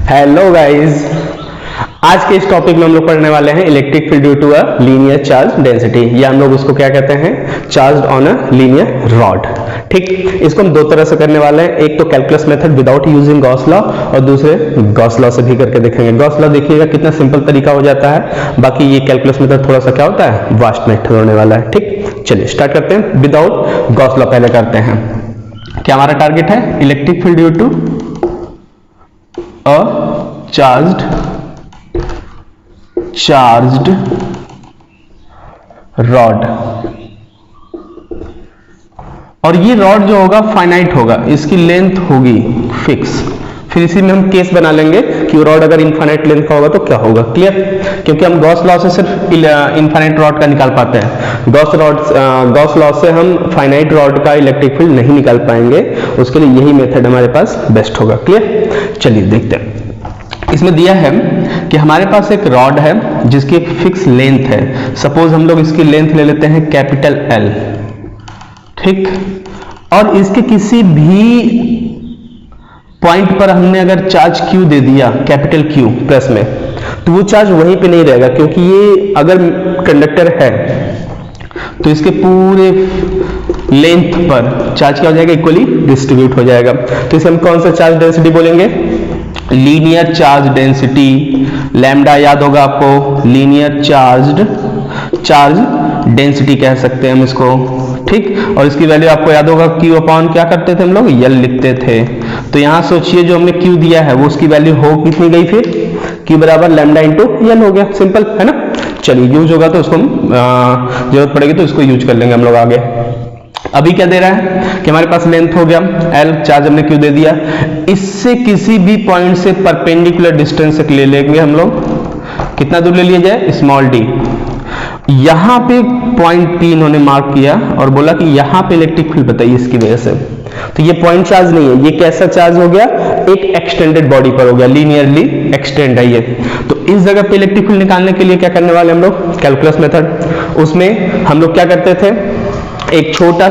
Hello guys, आज के इस टॉपिक में हम लोग पढ़ने वाले हैं electric field due to a linear charge density, या हम लोग उसको क्या कहते हैं, charge on a linear rod. ठीक, इसको हम दो तरह से करने वाले हैं, एक तो calculus method without using Gauss law और दूसरे गॉस लॉ से भी करके देखेंगे। गॉस लॉ देखिएगा कितना सिंपल तरीका हो जाता है, बाकी ये कैलकुलस मेथड थोड़ा सा क्या होता है, वास्ट मेथड होने वाला है। ठीक, चलिए स्टार्ट करते हैं। विदाउट गॉस लॉ पहले करते हैं। क्या हमारा टारगेट है, electric field due to a charged rod, और ये रॉड जो होगा फाइनाइट होगा, इसकी लेंथ होगी फिक्स। फिर इसी में हम केस बना लेंगे कि वो रॉड अगर इनफाइनाइट लेंथ का होगा तो क्या होगा। क्लियर, क्योंकि हम गॉस लॉ से सिर्फ इनफाइनाइट रॉड का निकाल पाते हैं, गॉस लॉ से हम फाइनाइट रॉड का इलेक्ट्रिक फील्ड नहीं निकाल पाएंगे। उसके लिए यही मेथड हमारे पास बेस्ट होगा। क्लियर, चलिए देखते हैं। इसमें दिया है कि हमारे पास एक रॉड है जिसकी एक फिक्स लेंथ है। सपोज हम लोग इसकी लेंथ ले लेते हैं कैपिटल एल, ठीक, और इसके किसी भी पॉइंट पर हमने अगर चार्ज क्यू दे दिया, कैपिटल क्यू प्रेस में, तो वो चार्ज वहीं पे नहीं रहेगा, क्योंकि ये अगर कंडक्टर है तो इसके पूरे लेंथ पर चार्ज क्या हो जाएगा, इक्वली डिस्ट्रीब्यूट हो जाएगा। तो इसे हम कौन सा चार्ज डेंसिटी बोलेंगे, लीनियर चार्ज डेंसिटी। लैम्डा याद होगा आपको, लीनियर चार्ज डेंसिटी कह सकते हैं हम इसको। ठीक, और इसकी वैल्यू आपको याद होगा, क्यू अपॉन क्या करते थे हम लोग, यल लिखते थे। तो यहां सोचिए जो हमने क्यू दिया है वो उसकी वैल्यू हो कितनी गई, फिर क्यू बराबर लैम्डा इंटू यल हो गया। सिंपल है ना। चलिए यूज होगा तो उसको हम जरूरत पड़ेगी तो इसको यूज कर लेंगे हम लोग आगे। अभी क्या दे रहा है कि हमारे पास लेंथ हो गया एल, चार्ज हमने क्यू दे दिया, इससे किसी भी पॉइंट से परपेंडिकुलर डिस्टेंस ले लेंगे हम लोग। कितना दूर ले लिया जाए, स्मॉल डी। यहां पे पॉइंट पी इन्होंने मार्क किया और बोला कि यहां पे इलेक्ट्रिक फील्ड बताइए इसकी वजह से। तो ये पॉइंट चार्ज नहीं है, ये कैसा चार्ज हो गया, एक एक्सटेंडेड बॉडी पर हो गया, लीनियरली एक्सटेंड है ये। तो इस जगह पे इलेक्ट्रिक फील्ड निकालने के लिए क्या करने वाले हम लोग, कैलकुलस मेथड। उसमें हम लोग क्या करते थे, एक छोटा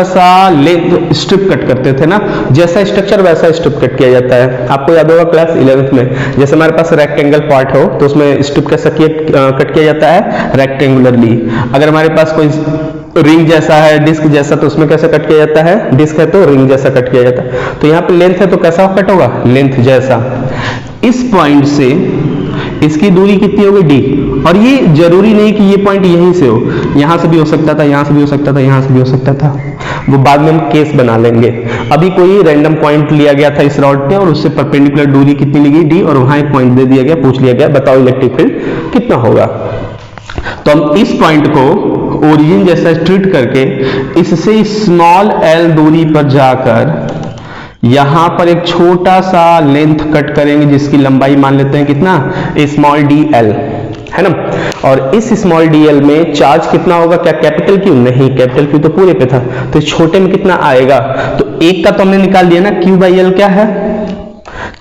सा लेंथ स्ट्रिप कट करते थे ना, जैसा स्ट्रक्चर वैसा स्ट्रिप कट किया जाता है। आपको याद होगा क्लास 11th में, जैसे हमारे पास रेक्टेंगल पार्ट हो तो उसमें स्ट्रिप कैसा कट किया जाता है, रेक्टेंगुलरली। अगर हमारे पास कोई रिंग जैसा है, डिस्क जैसा, तो उसमें कैसे कट किया जाता है, डिस्क है तो रिंग जैसा कट किया जाता है। तो यहाँ पे लेंथ है तो कैसा कट होगा, लेंथ जैसा। इस पॉइंट से इसकी दूरी कितनी होगी, डी। और ये जरूरी नहीं कि ये पॉइंट यहीं से हो, यहां से भी हो सकता था, यहां से भी हो सकता था, यहां से भी हो सकता था, वो बाद में हम केस बना लेंगे। अभी कोई रैंडम पॉइंट लिया गया था इस रॉड पे और उससे परपेंडिकुलर दूरी कितनी लगी, डी, और वहां एक पॉइंट दे दिया गया, पूछ लिया गया बताओ इलेक्ट्रिक फील्ड कितना होगा। तो हम इस पॉइंट को ओरिजिन जैसा ट्रीट करके इससे स्मॉल एल दूरी पर जाकर यहां पर एक छोटा सा लेंथ कट करेंगे जिसकी लंबाई मान लेते हैं कितना, स्मॉल डी एल, है ना। और इस स्मॉल डी एल में चार्ज कितना होगा, क्या कैपिटल क्यू, नहीं, कैपिटल क्यू तो पूरे पे था, तो छोटे में कितना आएगा। तो एक का तो हमने निकाल दिया ना, क्यू बाई एल क्या है,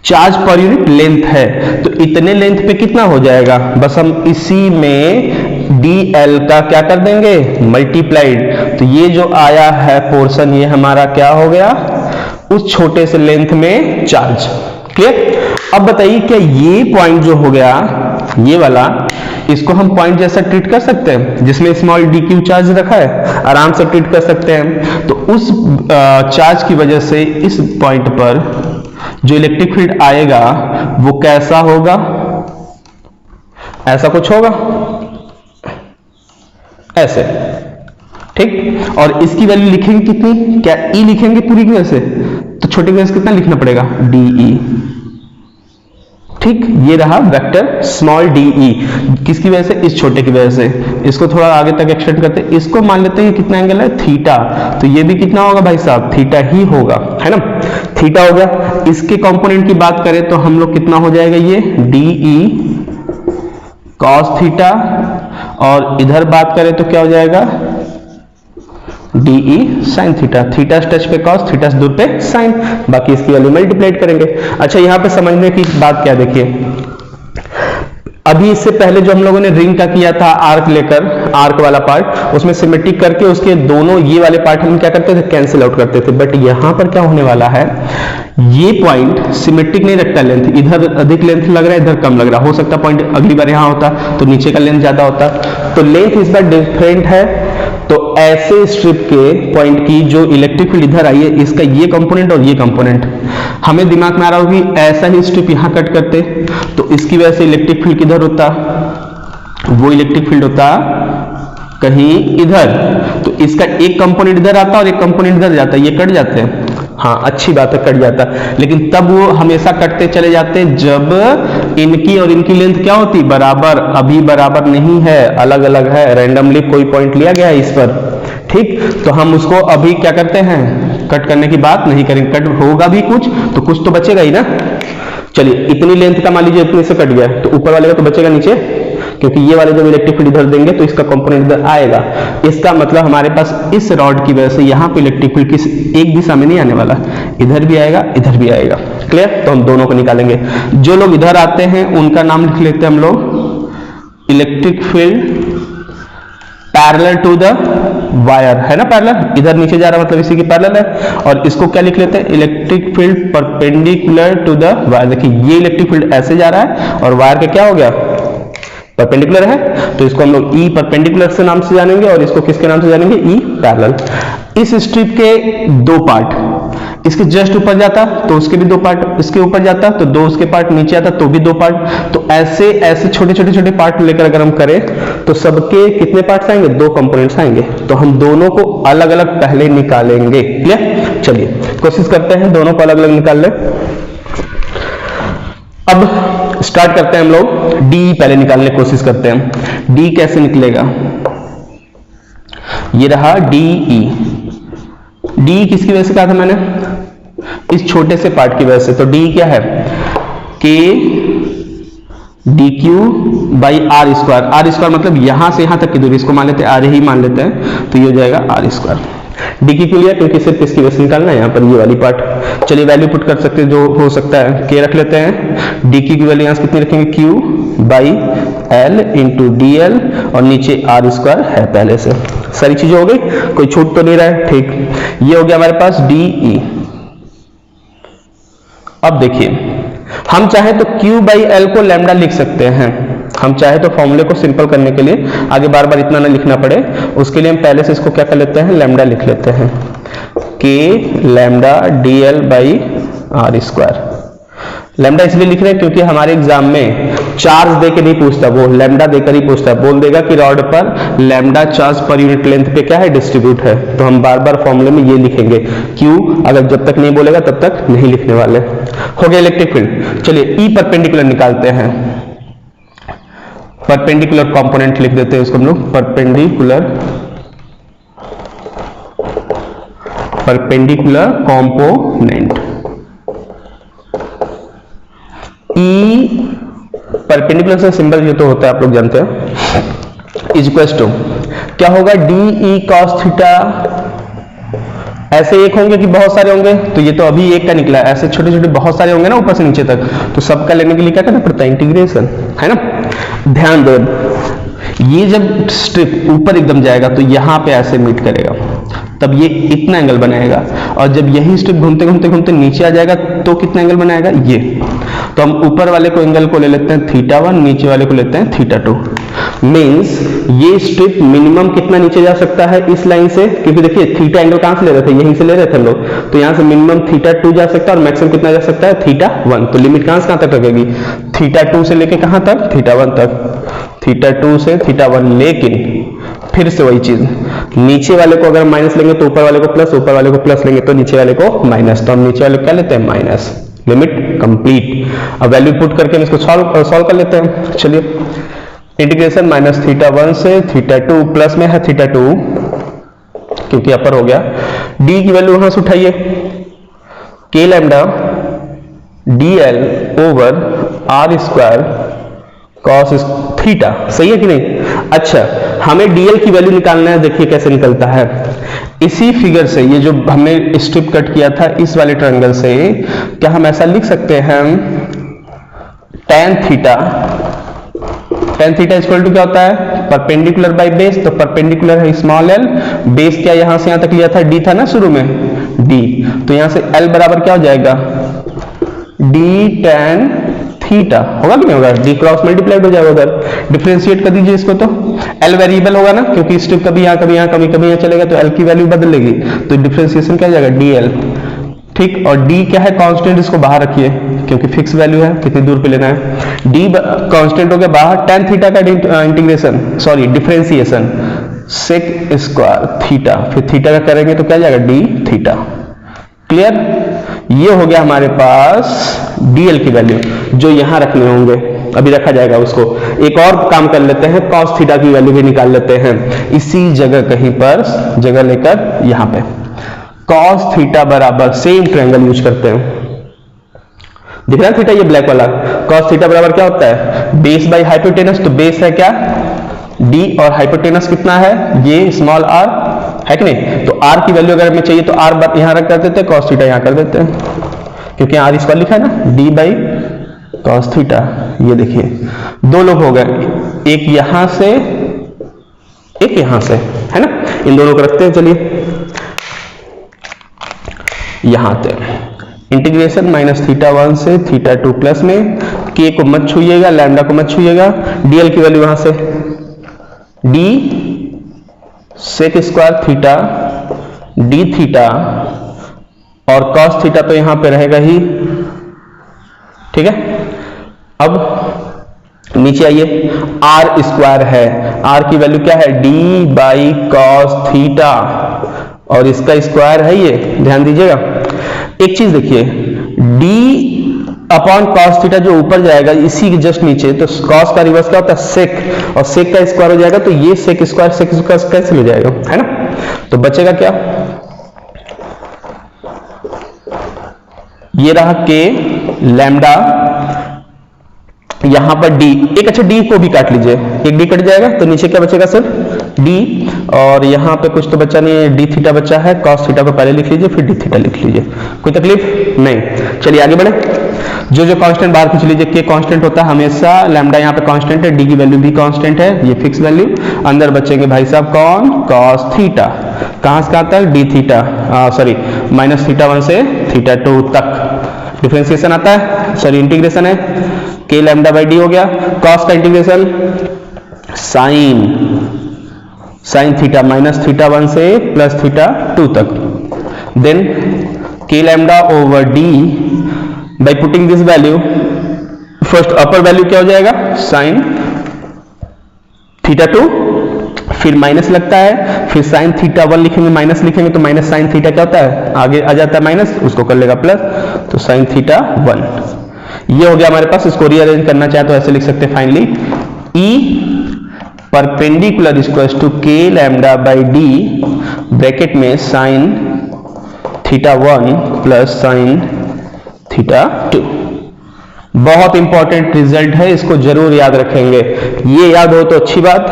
चार्ज पर यूनिट लेंथ है। तो इतने लेंथ पे कितना हो जाएगा, बस हम इसी में डी एल का क्या कर देंगे, मल्टीप्लाइड। तो ये जो आया है पोर्शन, ये हमारा क्या हो गया, उस छोटे से लेंथ में चार्ज। क्लियर। अब बताइए क्या ये पॉइंट जो हो गया ये वाला, इसको हम पॉइंट जैसा ट्रीट कर सकते हैं जिसमें स्मॉल डी क्यू चार्ज रखा है, आराम से ट्रीट कर सकते हैं। तो उस चार्ज की वजह से इस पॉइंट पर जो इलेक्ट्रिक फील्ड आएगा वो कैसा होगा, ऐसा कुछ होगा, ऐसे। ठीक, और इसकी वैल्यू लिखेंगे कितनी, क्या ई लिखेंगे पूरी की वजह से, तो छोटे की वजह से कितना लिखना पड़ेगा, डी ई। ठीक, ये रहा वेक्टर स्मॉल डी ई, किसकी वजह से, इस छोटे की वजह से। इसको थोड़ा आगे तक एक्सटेंड करते हैं, इसको मान लेते हैं कितना एंगल है, थीटा। तो ये भी कितना होगा भाई साहब, थीटा ही होगा, है ना, थीटा हो गया। इसके कंपोनेंट की बात करें तो हम लोग कितना हो जाएगा, ये डी ई कॉस थीटा, और इधर बात करें तो क्या हो जाएगा, D E sine theta. Theta touch पे कॉस, थीटा दूर पे साइन, बाकी इसकी वैल्यू मल्टीप्लाइड करेंगे। अच्छा, यहां पे समझने की बात क्या, देखिए अभी इससे पहले जो हम लोगों ने रिंग का किया था आर्क लेकर, आर्क वाला पार्ट, उसमें सिमेट्रिक करके उसके दोनों ये वाले पार्ट हम क्या करते थे, कैंसिल आउट करते थे। बट यहां पर क्या होने वाला है, ये पॉइंट सिमेट्रिक नहीं रखता लेंथ, इधर अधिक लेंथ लग रहा है, इधर कम लग रहा है। हो सकता पॉइंट अगली बार यहां होता तो नीचे का लेंथ ज्यादा होता, तो लेंथ इस बार डिफरेंट है। तो ऐसे स्ट्रिप के पॉइंट की जो इलेक्ट्रिक फील्ड इधर आई है, इसका ये कंपोनेंट और ये कंपोनेंट हमें दिमाग में आ रहा होगी, ऐसा ही स्ट्रिप यहां कट करते तो इसकी वजह से इलेक्ट्रिक फील्ड किधर होता, वो इलेक्ट्रिक फील्ड होता कहीं इधर, तो इसका एक कंपोनेंट इधर आता और एक कंपोनेंट इधर जाता, ये कट जाते हैं। हाँ अच्छी बात है, कट जाता, लेकिन तब वो हमेशा कटते चले जाते जब इनकी और इनकी लेंथ क्या होती, बराबर। अभी बराबर नहीं है, अलग अलग है, रैंडमली कोई पॉइंट लिया गया है इस पर, ठीक। तो हम उसको अभी क्या करते हैं, कट करने की बात नहीं करेंगे। कट होगा भी कुछ तो कुछ तो बचेगा ही ना। चलिए इतनी लेंथ का मान लीजिए इतने से कट गया, तो ऊपर वाले का तो बचेगा नीचे, क्योंकि ये वाले जब इलेक्ट्रिक फील्ड इधर देंगे तो इसका कंपोनेंट इधर आएगा। इसका मतलब हमारे पास इस रॉड की वजह से यहाँ पे इलेक्ट्रिक फील्ड किस एक दिशा में नहीं आने वाला, इधर भी आएगा इधर भी आएगा। क्लियर, तो हम दोनों को निकालेंगे। जो लोग इधर आते हैं उनका नाम लिख लेते हैं हम लोग electric field parallel to the wire, है ना, पैरेलल, इधर नीचे जा रहा मतलब इसी की पैरेलल है। और इसको क्या लिख लेते हैं, electric field perpendicular to the wire. देखिए ये इलेक्ट्रिक फील्ड ऐसे जा रहा है और वायर का क्या हो गया, परपेंडिकुलर है, तो इसको हम लोग ई परपेंडिकुलर से नाम से जानेंगे और इसको किसके नाम से जानेंगे, ई पैरेलल। इस स्ट्रिप के दो पार्ट, इसके जस्ट ऊपर जाता तो उसके भी दो पार्ट, इसके ऊपर जाता तो दो उसके पार्ट, नीचे आता तो भी दो पार्ट। तो ऐसे ऐसे छोटे छोटे छोटे पार्ट लेकर अगर हम करें तो सबके कितने पार्ट्स आएंगे, दो कंपोनेंट्स आएंगे। तो हम दोनों को अलग अलग पहले निकालेंगे। क्लियर, चलिए कोशिश करते हैं दोनों को अलग अलग निकाल ले। अब स्टार्ट करते हैं हम लोग, डी पहले निकालने की कोशिश करते हैं। डी कैसे निकलेगा, ये रहा डी ई। डी किसकी वजह से कहा था मैंने, इस छोटे से पार्ट की वजह से। तो डी क्या है, K D Q by R square. R square मतलब यहां से यहां तक की दूरी, इसको मान लेते हैं आर ही मान लेते हैं, तो ये हो जाएगा आर स्क्वायर। डी की क्यों लिया, क्योंकि सिर्फ इसकी वजह से निकालना है यहाँ पर ये वाली पार्ट। चलिए वैल्यू पुट कर सकते हैं, जो हो सकता है के रख लेते हैं। डी की वैल्यू यहाँ से कितनी रखेंगे, Q by L into D L, और नीचे आर स्क्वायर है पहले से। सारी चीजें हो गई, कोई छूट तो नहीं रहा है, ठीक। ये हो गया हमारे पास डी ई। अब देखिए हम चाहे तो Q बाई एल को लैम्डा लिख सकते हैं, हम चाहे तो फॉर्मूले को सिंपल करने के लिए, आगे बार बार इतना ना लिखना पड़े, उसके लिए हम पहले से इसको क्या कर लेते हैं, लैम्डा लिख लेते हैं, K lambda D L by R square. Lambda इसलिए लिख रहे हैं क्योंकि हमारे एग्जाम में चार्ज देकर नहीं पूछता, वो लैम्डा देकर ही पूछता है। बोल देगा कि रॉड पर lambda charge per unit length पे क्या है, डिस्ट्रीब्यूट है। तो हम बार बार फॉर्मूले में ये लिखेंगे, क्यू अगर जब तक नहीं बोलेगा तब तक नहीं लिखने वाले। हो गया इलेक्ट्रिक फील्ड। चलिए ई परपेंडिकुलर निकालते हैं। परपेंडिकुलर कंपोनेंट लिख देते हैं इसको हम लोग, परपेंडिकुलर कंपोनेंट। ई परपेंडिकुलर से सिंबल ये तो होता है, आप लोग जानते हैं, इज इक्वल टू क्या होगा, डी ई कॉस थीटा। ऐसे एक होंगे कि बहुत सारे होंगे, तो ये तो अभी एक का निकला है, ऐसे छोटे छोटे बहुत सारे होंगे ना ऊपर से नीचे तक, तो सबका लेने के लिए क्या करना पड़ता है, इंटीग्रेशन, है ना। ध्यान दो, ये जब स्ट्रिप ऊपर एकदम जाएगा तो यहां पे ऐसे मीट करेगा, तब ये इतना एंगल बनाएगा, और जब यही स्ट्रिप घूमते घूमते घूमते नीचे आ जाएगा तो कितना एंगल बनाएगा, ये। तो हम ऊपर वाले को एंगल को ले लेते हैं θ1, नीचे वाले को लेते हैं θ2। मींस ये स्ट्रिप मिनिमम कितना नीचे जा सकता है इस लाइन से, क्योंकि देखिए थीटा एंगल कहां से ले रहे थे, यहीं से ले रहे थे हम लोग, तो यहां से मिनिमम θ2 जा सकता है और मैक्सिमम कितना जा सकता है, θ1। तो लिमिट कहां से कहां तक लगेगी, θ2 से लेके कहां तक, θ1 तक, θ2 से θ1। लेकिन फिर से वही चीज, नीचे वाले को अगर माइनस लेंगे तो ऊपर वाले को प्लस, ऊपर वाले को प्लस लेंगे तो नीचे वाले को माइनस, तो हम नीचे वाले को क्या लेते हैं, माइनस। Limit complete. अब वैल्यू पुट करके हम इसको सॉल्व कर लेते हैं। चलिए इंटीग्रेशन माइनस θ1 से θ2, प्लस में है θ2 क्योंकि अपर हो गया। डी की वैल्यू वहां से उठाइए, k lambda D L over R square cos theta, सही है कि नहीं। अच्छा हमें dl की वैल्यू निकालना है, देखिए कैसे निकलता है। इसी फिगर से, ये जो हमने स्ट्रिप कट किया था इस वाले ट्रायंगल से, क्या हम ऐसा लिख सकते हैं tan theta tan theta equal to क्या होता है, परपेंडिकुलर बाय बेस, तो परपेंडिकुलर है स्मॉल एल, बेस क्या यहां से यहां तक लिया था, डी था ना शुरू में, डी, तो यहां से एल बराबर क्या हो जाएगा, डी tan थीटा, होगा कि नहीं होगा, डी क्रॉस मल्टीप्लाइड हो जाएगा उधर, डिफरेंशिएट कर दीजिए इसको, तो एल वेरिएबल होगा ना, क्योंकि स्टेप कभी यहाँ कभी यहाँ कभी यहाँ चलेगा, तो एल की वैल्यू बदलेगी, तो डिफरेंशिएशन क्या हो जाएगा, डी एल, ठीक, और डी क्या है कांस्टेंट, इसको बाहर रखिए क्योंकि फिक्स वैल्यू है, कितनी दूर पे लेना है, डी कांस्टेंट हो गया बाहर, tan थीटा का integration sorry differentiation sec square theta, फिर थीटा का करेंगे तो क्या जाएगा, डी थीटा, क्लियर, ये हो गया हमारे पास डीएल की वैल्यू, जो यहां रखने होंगे, अभी रखा जाएगा उसको। एक और काम कर लेते हैं, cos थीटा की वैल्यू भी निकाल लेते हैं, इसी जगह कहीं पर जगह लेकर यहां पे cos थीटा बराबर, सेम ट्रायंगल यूज करते हैं, दिख रहा है थीटा, ये ब्लैक वाला, cos थीटा बराबर क्या होता है, बेस बाई हाइपोटेनस, तो बेस है क्या, d, और हाइपोटेनस कितना है, ये स्मॉल r है कि नहीं, तो r की वैल्यू अगर हमें चाहिए तो r यहां रख कर देते हैं, cos थीटा यहां कर देते हैं, क्योंकि r इस पर लिखा है ना, d बाई cos थीटा, ये देखिए दो लोग हो गए, एक यहां से एक यहां से, है ना, इन दोनों को रखते हैं, चलिए यहां से इंटीग्रेशन माइनस थीटा 1 से थीटा 2 प्लस में, k को मत छूइएगा, लैम्डा को मत छूइएगा, dl की वैल्यू वहां से d sec square theta d theta, और cos थीटा तो यहां पे रहेगा ही, ठीक है। अब नीचे आइए, r स्क्वायर है, r की वैल्यू क्या है, d बाई cos थीटा, और इसका स्क्वायर है ये, ध्यान दीजिएगा। एक चीज देखिए, d अपॉन cos थीटा जो ऊपर जाएगा इसी के जस्ट नीचे, तो cos का रिवर्स क्या होता है, sec, और sec का स्क्वायर हो जाएगा, तो ये sec स्क्वायर कैंसिल हो जाएगा, है ना, तो बचेगा क्या, ये रहा k लैम्डा, यहां पर d, एक अच्छा d को भी काट लीजिए, एक d कट जाएगा, तो नीचे क्या बचेगा सर, d, और यहां पे कुछ तो बचा नहीं है, d थीटा बचा है, cos थीटा को पहले लिख लीजिए, फिर d थीटा लिख लीजिए, कोई तकलीफ नहीं। चलिए आगे बढ़े, जो जो कांस्टेंट बाहर खींच लीजिए, k कांस्टेंट होता है हमेशा, लैम्डा यहाँ पे कांस्टेंट है, d की वैल्यू भी कांस्टेंट है, ये फिक्स वैल्यू, अंदर बचेंगे भाई साहब कौन, cos थीटा, कहां से कहां तक, d theta, sorry minus theta 1 से थीटा 2 तक, डिफरेंशिएशन आता है, सॉरी इंटीग्रेशन है, k लैम्डा बाई डी हो गया, cos का इंटीग्रेशन साइन थीटा माइनस थीटा 1 से प्लस थीटा 2 तक, then k lambda over d by putting this value, first upper value क्या हो जाएगा, साइन थीटा 2, फिर माइनस लगता है, फिर साइन थीटा 1 लिखेंगे, माइनस लिखेंगे, तो माइनस साइन थीटा क्या होता है, आगे आ जाता है माइनस, उसको कर लेगा प्लस, तो साइन थीटा 1, ये हो गया हमारे पास। इसको रीअरेंज करना चाहे तो ऐसे लिख सकते हैं, finally E perpendicular equals to k lambda by D, bracket में sine theta 1 plus sine theta 2, बहुत इंपॉर्टेंट रिजल्ट है, इसको जरूर याद रखेंगे, ये याद हो तो अच्छी बात,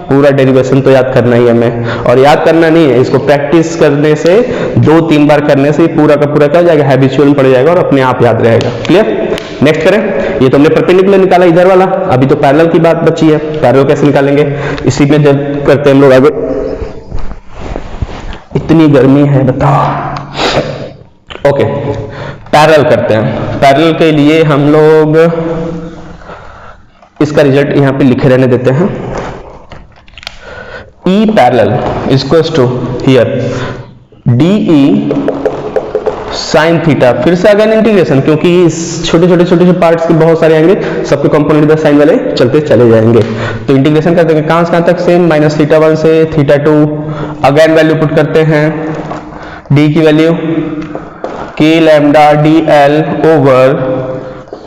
पूरा डेरिवेशन तो याद करना ही हमें, और याद करना नहीं है, इसको प्रैक्टिस करने से 2-3 बार करने से पूरा का पूरा क्या हो जाएगा, हैबिचुअल पड़ जाएगा और अपने आप याद रहेगा, क्लियर। नेक्स्ट करें, ये तो हमने परपेंडिकुलर निकाला इधर वाला, अभी तो पैरेलल की बात बची है, पैरेलल कैसे निकालेंगे, इसी में जब करते हैं हम लोग आगे, इतनी गर्मी है बताओ, ओके पैरेलल करते हैं। पैरेलल के लिए हम लोग इसका रिजल्ट यहां पे लिखे रहने देते हैं, E parallel equals to here DE sine theta, फिर से अगेन इंटीग्रेशन, क्योंकि छोटे छोटे पार्ट्स के बहुत सारे आएंगे, सबके कंपोनेंट इधर साइन वाले चलते चले जाएंगे, तो इंटीग्रेशन करते हैं कहां से कहां तक, सेम माइनस थीटा 1 से थीटा 2, अगेन वैल्यू पुट करते हैं, d की value k lambda dl over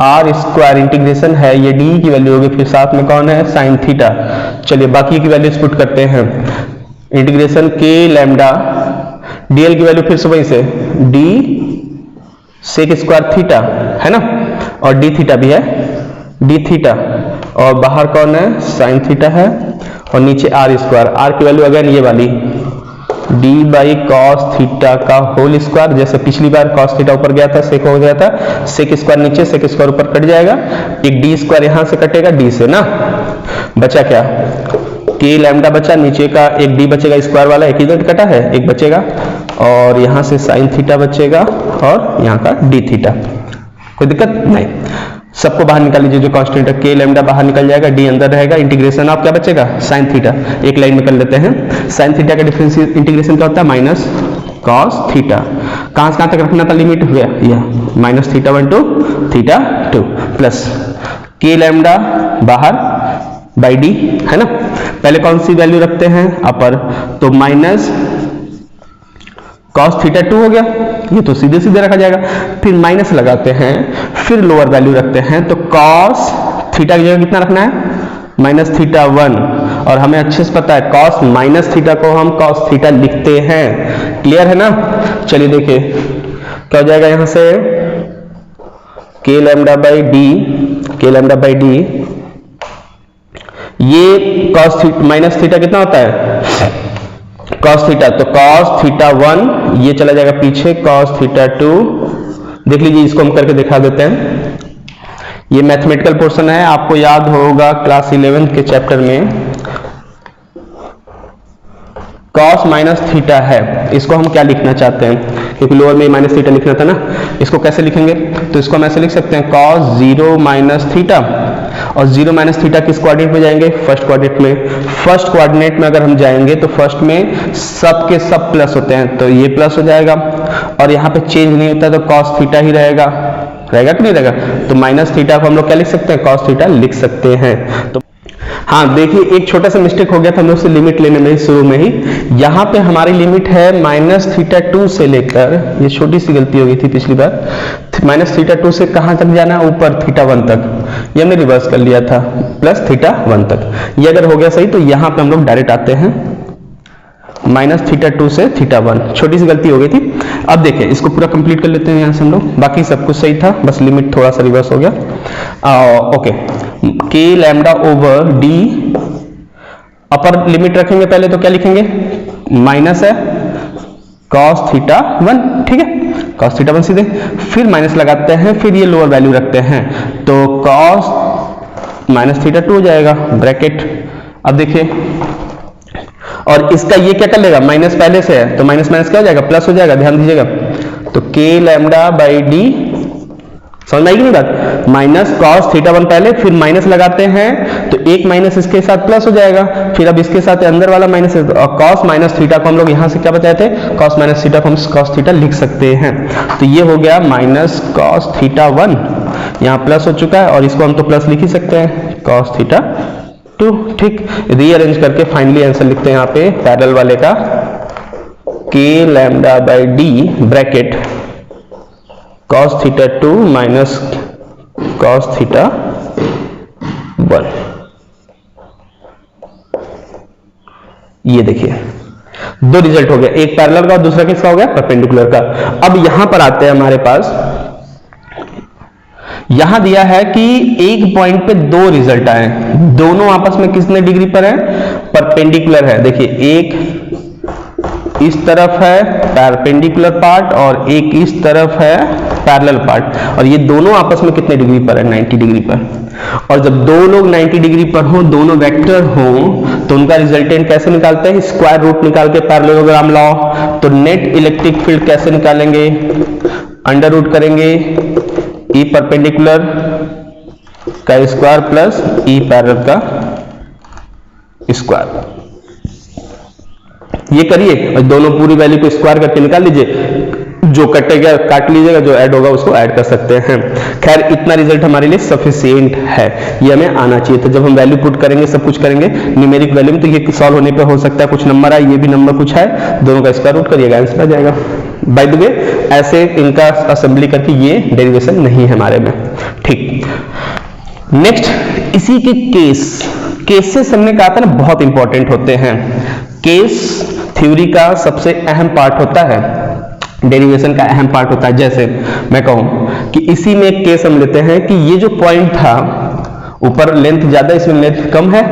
r square, integration है, ये d की वैल्यू होगी, फिर साथ में कौन है, साइन थीटा। चलिए बाकी की वैल्यूज पुट करते हैं, इंटीग्रेशन k लैम्डा dl की वैल्यू फिर से वही से d सेक स्क्वायर थीटा है ना, और d थीटा भी है, d थीटा, और बाहर कौन है, साइन थीटा है, और नीचे r स्क्वायर, r की वैल्यू अगेन ये वाली d बाई कॉस थीटा का होल स्क्वायर, जैसे पिछली बार कॉस थीटा ऊपर गया था, सेक हो गया था, सेक स्क्वायर नीचे, सेक स्क्वायर ऊपर कट जाएगा, एक d स्क्वायर यहां से कटेगा d से ना, बचा क्या, के लैम्डा बचा, नीचे का एक डी बचेगा, स्क्वायर वाला एक इधर कटा है एक बचेगा, और यहां से साइन थीटा बचेगा और यहां का डी थीटा। कोई दिक्कत नहीं, सबको बाहर निकाल लीजिए, जो कांस्टेंट है के लैम्डा बाहर निकल जाएगा, डी अंदर रहेगा, इंटीग्रेशन ऑफ क्या बचेगा, साइन थीटा। एक लाइन में कर लेते हैं, साइन थीटा का डिफरेंस इंटीग्रेशन क्या होता है, माइनस कॉस थीटा। कहां से कहां तक रखना था लिमिट, हुआ यह minus theta 1 to theta 2 plus k lambda बाहर बाई डी, है ना। पहले कौन सी वैल्यू रखते हैं, अपर, तो माइनस cos थीटा 2 हो गया, ये तो सीधे सीधे रखा जाएगा। फिर माइनस लगाते हैं, फिर लोअर वैल्यू रखते हैं, तो cos थीटा की जगह कितना रखना है, माइनस थीटा 1, और हमें अच्छे से पता है cos माइनस थीटा को हम cos थीटा लिखते हैं। क्लियर है ना। चलिए देखिए क्या हो जाएगा, यहां से के लैम्डा बाई डी, के लैम्डा बाई डी, ये cos माइनस थीटा कितना होता है, cos थीटा, तो cos थीटा 1 ये चला जाएगा पीछे, cos थीटा 2, देख लीजिए इसको हम करके दिखा देते हैं। ये मैथमेटिकल पोर्शन है, आपको याद होगा क्लास 11 के चैप्टर में cos माइनस थीटा है, इसको हम क्या लिखना चाहते हैं, क्योंकि लोअर में माइनस थीटा लिखना था ना, इसको कैसे लिखेंगे, तो इसको हम ऐसे लिख सकते हैं cos 0 माइनस थीटा, और 0 माइनस थीटा किस कोऑर्डिनेट में जाएंगे, फर्स्ट कोऑर्डिनेट में। फर्स्ट कोऑर्डिनेट में अगर हम जाएंगे तो फर्स्ट में सब के सब प्लस होते हैं, तो ये प्लस हो जाएगा, और यहाँ पे चेंज नहीं होता तो cos थीटा ही रहेगा, रहेगा कि नहीं रहेगा, तो माइनस थीटा को हम लोग क्या लिख सकते हैं, cos थीटा लिख सकते हैं। तो हाँ देखिए, एक छोटा सा मिस्टेक हो गया था हम लोग से लिमिट लेने में शुरू में ही, यहाँ पे हमारी लिमिट है माइनस थीटा 2 से लेकर, ये छोटी सी गलती हो गई थी पिछली बार, माइनस थीटा 2 से कहां तक जाना है, ऊपर थीटा 1 तक, ये हमने रिवर्स कर लिया था, प्लस थीटा 1 तक। ये अगर हो गया सही तो यहाँ पे हम लोग डायरेक्ट आते हैं माइनस थीटा 2 से थीटा 1, छोटी सी गलती हो गई थी। अब देखिए इसको पूरा कंप्लीट कर लेते हैं यहाँ से हम लोग, बाकी सब कुछ सही था, बस लिमिट थोड़ा सा रिवर्स हो गया। ओके, के lambda over D, upper limit रखेंगे पहले तो क्या लिखेंगे, माइनस है cos थीटा 1, ठीक है, cos थीटा 1 सीधे, फिर माइनस लगाते हैं, फिर ये लोअर वैल्यू रखते हैं, तो cos माइनस थीटा 2 हो जाएगा ब्रैकेट। अब देखिए, और इसका ये क्या कर लेगा, माइनस पहले से है तो माइनस माइनस क्या हो जाएगा, प्लस हो जाएगा, ध्यान दीजिएगा। तो के लैम्डा बाई डी, समझ में आएगी नहीं बात, माइनस cos थीटा 1 पहले, फिर माइनस लगाते हैं तो एक माइनस इसके साथ प्लस हो जाएगा, फिर अब इसके साथ अंदर वाला माइनस, और cos माइनस थीटा को हम लोग यहां से क्या बताए थे, cos माइनस थीटा को हम cos थीटा लिख सकते हैं। तो ये हो गया माइनस cos थीटा 1, यहाँ प्लस हो चुका है, और इसको हम तो प्लस लिख ही सकते हैं, cos थीटा 2, ठीक। रीअरेंज करके फाइनली आंसर लिखते हैं यहाँ पे पैरेलल वाले का, के lambda by D bracket cos theta 2 minus cos theta 1। ये देखिए दो रिजल्ट हो गया, एक पैरेलल का और दूसरा किसका हो गया, परपेंडिकुलर का। अब यहां पर आते हैं, हमारे पास यहां दिया है कि एक पॉइंट पे दो रिजल्ट आए, दोनों आपस में कितने डिग्री पर है, परपेंडिकुलर है। देखिए एक इस तरफ है परपेंडिकुलर पार्ट और एक इस तरफ है पैरेलल पार्ट, और ये दोनों आपस में कितने डिग्री पर है, 90 डिग्री पर। और जब दो लोग 90 डिग्री पर हो, दोनों वेक्टर हो, तो उनका रिजल्टेंट कैसे निकालते हैं, स्क्वायर रूट निकाल के पैरेललोग्राम लॉ। तो नेट इलेक्ट्रिक फील्ड कैसे निकालेंगे, अंडर रूट करेंगे ई परपेंडिकुलर का स्क्वायर प्लस ई पैरेलल का स्क्वायर, ये करिए और दोनों पूरी वैल्यू को स्क्वायर करके निकाल लीजिए, जो कटेगा काट लीजिएगा, जो ऐड होगा उसको ऐड कर सकते हैं। खैर इतना रिजल्ट हमारे लिए सफिशिएंट है, ये हमें आना चाहिए। तो जब हम वैल्यू पुट करेंगे, सब कुछ करेंगे न्यूमेरिक वैल्यू में, तो ये सॉल्व होने पे हो सकता है कुछ नंबर आए, ये भी नंबर कुछ है, दोनों का स्क्वायर रूट करिएगा, आंसर आ जाएगा। बाय द वे ऐसे इनका असेंबली करके ये डेरिवेशन नहीं है हमारे में, ठीक। नेक्स्ट इसी के केसेस हमने कहा था ना बहुत इंपॉर्टेंट होते हैं। केस थ्योरी का सबसे अहम पार्ट होता है, डेरिवेशन का अहम पार्ट होता है। जैसे मैं कहूं कि इसी में एक केस हम लेते हैं कि ये जो पॉइंट था ऊपर लेंथ ज्यादा, इसमें लेंथ कम है।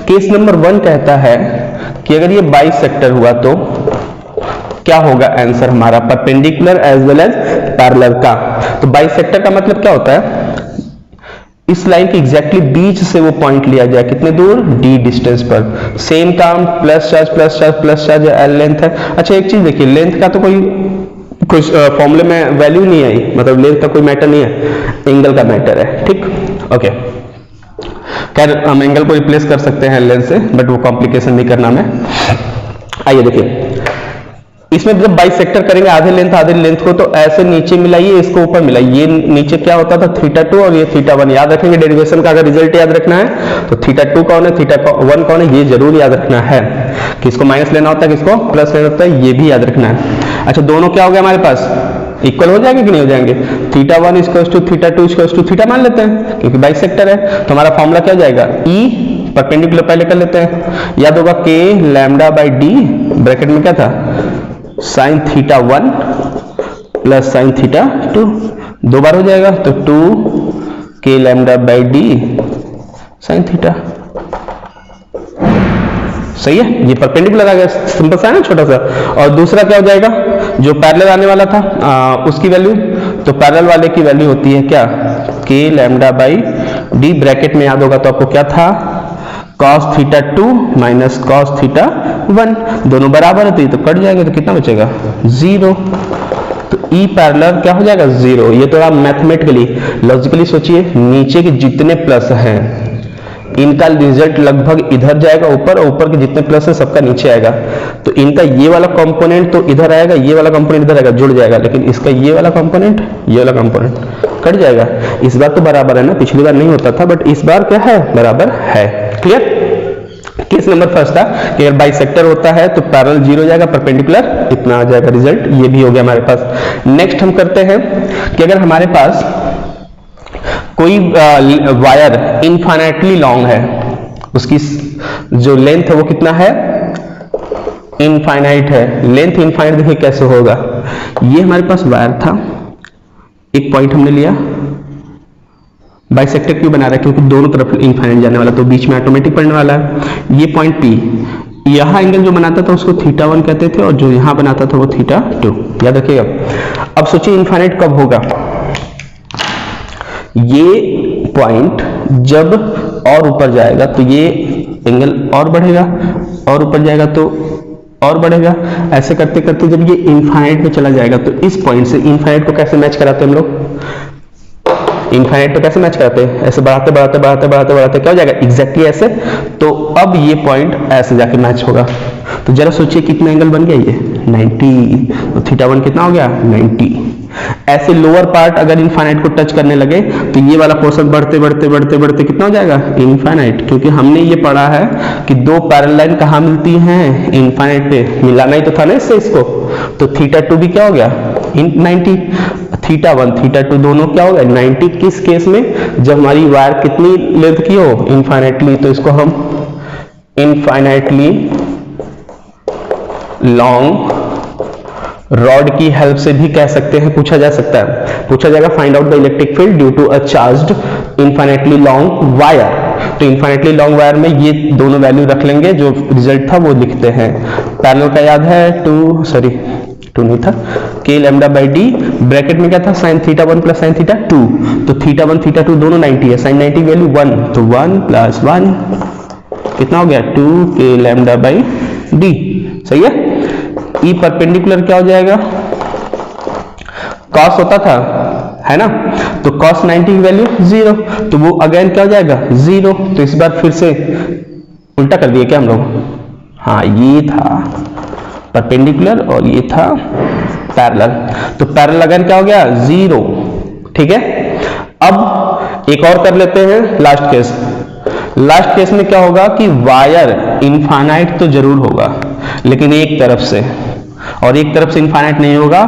केस नंबर 1 कहता है कि अगर ये बाइसेक्टर हुआ तो क्या होगा आंसर हमारा, perpendicular as well as parallel का। तो बाइसेक्टर का मतलब क्या होता है, इस लाइन के एग्जैक्टली बीच से वो पॉइंट लिया जाए, कितने दूर, d डिस्टेंस पर। सेम काम, plus charge plus charge plus charge, l length है। अच्छा एक चीज देखिए, लेंथ का तो कोई फॉर्मूले में वैल्यू नहीं आई, मतलब लेंथ का कोई मैटर नहीं है, एंगल का मैटर है, ठीक, ओके। खैर हम एंगल को रिप्लेस कर सकते हैं लेंथ से, बट वो कॉम्प्लिकेशन नहीं करना मैं। आइए देखिए, इसमें जब बाइसेक्टर करेंगे आधे लेंथ को, तो ऐसे नीचे मिलाइए, इसको ऊपर मिलाइए। ये नीचे क्या होता था, θ2 और ये θ1। याद रखेंगे डेरिवेशन का अगर रिजल्ट याद रखना है तो θ2 कौन है, θ1 कौन है, ये जरूर याद रखना है। किसको माइनस लेना होता है, किसको प्लस लेना होता है, ये भी याद रखना है। अच्छा दोनों क्या हो गया हमारे पास, इक्वल हो जाएंगे कि नहीं हो जाएंगे, θ1 इक्वल्स टू θ2 इक्वल्स टू θ मान लेते हैं क्योंकि बाइसेक्टर है। तो हमारा फॉर्मूला क्या हो जाएगा, E परपेंडिकुलर पहले कर लेते हैं, याद होगा k λ/d, ब्रैकेट में क्या था, sin θ1 प्लस sin θ2, दो बार हो जाएगा तो 2k λ/d sin θ। सही है, ये परपेंडिकुलर आ गया, सिंपल सा है ना, छोटा सा। और दूसरा क्या हो जाएगा, जो पैरेलल आने वाला था उसकी वैल्यू, तो पैरेलल वाले की वैल्यू होती है क्या, k λ/d, ब्रैकेट में याद होगा तो आपको क्या था, cos θ2 माइनस cos θ1, दोनों बराबर है तो ये तो कट जाएगा, तो कितना बचेगा, 0। तो E पैरेलल क्या हो जाएगा, 0। ये तो आप मैथमेटिकली लॉजिकली सोचिए, नीचे के जितने प्लस हैं इनका रिजल्ट लगभग इधर जाएगा ऊपर, और ऊपर के जितने प्लस है सबका नीचे आएगा। तो इनका ये वाला कंपोनेंट तो इधर आएगा, ये वाला कंपोनेंट इधर आएगा, जुड़ जाएगा, लेकिन इसका ये वाला कंपोनेंट, ये वाला कंपोनेंट कट जाएगा। इस बार तो बराबर है ना, पिछली बार नहीं होता था, बट इस बार क्या है, बराबर है। क्लियर। केस नंबर फर्स्ट था कि अगर बाइसेक्टर होता है तो पैरेलल 0 जाएगा, परपेंडिकुलर इतना आ जाएगा रिजल्ट, ये भी हो गया हमारे पास। नेक्स्ट हम करते हैं कि अगर हमारे पास कोई वायर इनफाइनाइटली लॉन्ग है, उसकी जो लेंथ है वो कितना है, इनफाइनाइट है। लेंथ इनफाइनाइट देखिए कैसे होगा, ये हमारे पास वायर था, एक पॉइंट हमने लिया, बाइसेक्टर क्यों बना रहा है, क्योंकि दोनों तरफ इनफाइनाइट जाने वाला, तो बीच में ऑटोमेटिक पड़ने वाला है। ये पॉइंट P, यहां एंगल जो बनाता था उसको θ1 कहते थे, और जो यहां बनाता था वो θ2, याद रखिएगा। अब सोचिए इनफाइनाइट कब होगा, ये पॉइंट जब और ऊपर जाएगा तो ये एंगल और बढ़ेगा, और ऊपर जाएगा तो और बढ़ेगा, ऐसे करते करते जब ये इनफाइनाइट में चला जाएगा तो इस पॉइंट से इनफाइनाइट को कैसे मैच कराते हैं हम लोग, इनफाइनाइट तो कैसे मैच कराते हैं, ऐसे बढ़ाते बढ़ाते बढ़ाते बढ़ाते बढ़ाते क्या हो जाएगा, एग्जैक्टली ऐसे। तो अब ये पॉइंट ऐसे जाके मैच होगा। तो जरा सोचिए कितना एंगल बन गया, ये 90, तो θ1 कितना हो गया, 90। ऐसे लोअर पार्ट अगर इनफाइनाइट को टच करने लगे तो ये वाला पोर्शन बढ़ते बढ़ते बढ़ते बढ़ते कितना हो जाएगा, इनफाइनाइट, क्योंकि हमने ये पढ़ा है कि दो पैरेलल लाइन कहाँ मिलती हैं, इनफाइनाइट पे। मिलाना ही तो था ना इससे इसको, तो θ2 भी क्या हो गया, 90, θ1 θ2 दोनों क्या हो गया 90। किस केस में, जब हमारी वायर कितनी लेंथ की हो, इनफाइनाइटली, तो इसको हम इनफाइनाइटली लॉन्ग रॉड की हेल्प से भी कह सकते हैं, पूछा जा सकता है, पूछा जाएगा find out the electric field due to a charged infinitely long wire. तो इनफाइनाइटली लॉन्ग वायर में ये दोनों वैल्यू रख लेंगे, जो रिजल्ट था वो लिखते हैं। पैरेलल का याद है 2 नहीं था, k λ/d, ब्रैकेट में क्या था, sin θ1 प्लस sin θ2, तो θ1 θ2 दोनों 90 है, sin 90 वैल्यू 1, तो 1 + 1 कितना हो गया, 2k λ/d। सही है। E परपेंडिकुलर क्या हो जाएगा, cos होता था, है ना, तो cos 90 की वैल्यू 0, तो वो अगेन क्या हो जाएगा 0। तो इस बार फिर से उल्टा कर दिए क्या हम लोग, हाँ ये था परपेंडिकुलर और ये था पैरेलल, तो पैरेलल अगेन क्या हो गया 0। ठीक है। अब एक और कर लेते हैं, लास्ट केस। लास्ट केस में क्या होगा कि वायर इनफाइनाइट तो जरूर होगा, लेकिन एक तरफ से, और एक तरफ से इनफाइनाइट नहीं होगा,